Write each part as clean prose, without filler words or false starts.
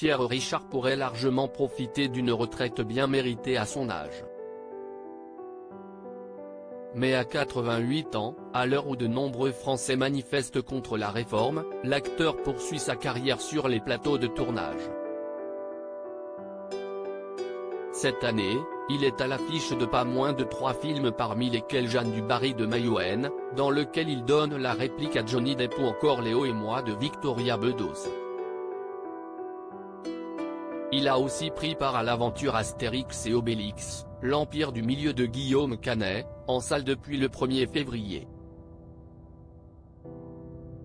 Pierre Richard pourrait largement profiter d'une retraite bien méritée à son âge. Mais à 88 ans, à l'heure où de nombreux Français manifestent contre la réforme, l'acteur poursuit sa carrière sur les plateaux de tournage. Cette année, il est à l'affiche de pas moins de 3 films parmi lesquels Jeanne du Barry de Mayouen, dans lequel il donne la réplique à Johnny Depp ou encore Léo et moi de Victoria Bedos. Il a aussi pris part à l'aventure Astérix et Obélix, l'Empire du Milieu de Guillaume Canet, en salle depuis le 1er février.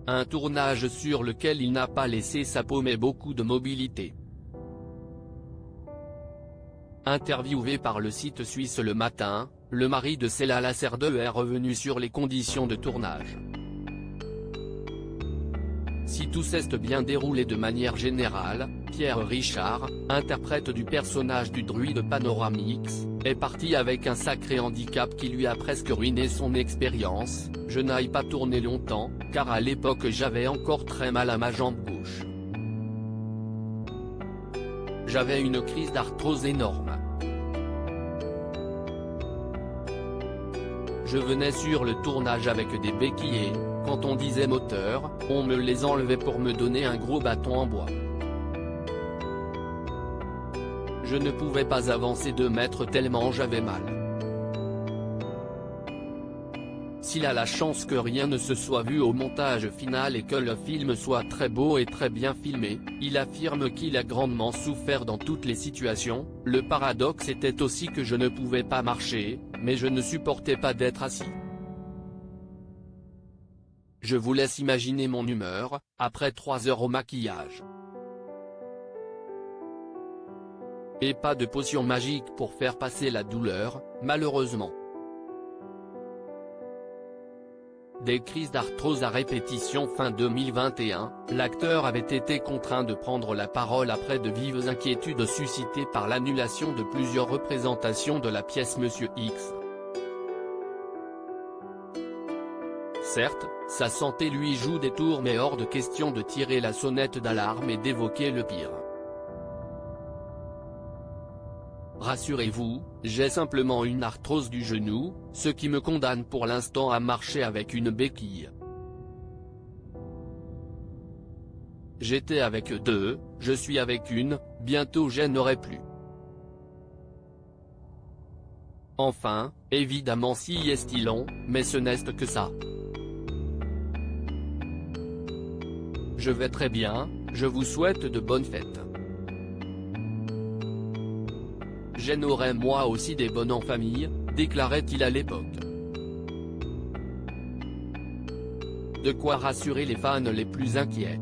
Un tournage sur lequel il n'a pas laissé sa peau mais beaucoup de mobilité. Interviewé par le site suisse Le Matin, le mari de Céla Laserdeux est revenu sur les conditions de tournage. Si tout s'est bien déroulé de manière générale, Pierre Richard, interprète du personnage du druide Panoramix, est parti avec un sacré handicap qui lui a presque ruiné son expérience. Je n'aille pas tourner longtemps, car à l'époque j'avais encore très mal à ma jambe gauche. J'avais une crise d'arthrose énorme. Je venais sur le tournage avec des béquilles et, quand on disait moteur, on me les enlevait pour me donner un gros bâton en bois. Je ne pouvais pas avancer 2 mètres tellement j'avais mal. S'il a la chance que rien ne se soit vu au montage final et que le film soit très beau et très bien filmé, il affirme qu'il a grandement souffert dans toutes les situations. Le paradoxe était aussi que je ne pouvais pas marcher, mais je ne supportais pas d'être assis. Je vous laisse imaginer mon humeur, après 3 heures au maquillage. Et pas de potion magique pour faire passer la douleur, malheureusement. Des crises d'arthrose à répétition. Fin 2021, l'acteur avait été contraint de prendre la parole après de vives inquiétudes suscitées par l'annulation de plusieurs représentations de la pièce Monsieur X. Certes, sa santé lui joue des tours mais hors de question de tirer la sonnette d'alarme et d'évoquer le pire. Rassurez-vous, j'ai simplement une arthrose du genou, ce qui me condamne pour l'instant à marcher avec une béquille. J'étais avec 2, je suis avec 1, bientôt je n'aurai plus. Enfin, évidemment si est long, mais ce n'est que ça. Je vais très bien, je vous souhaite de bonnes fêtes. J'en aurai moi aussi des bonnes en famille, déclarait-il à l'époque. De quoi rassurer les fans les plus inquiets.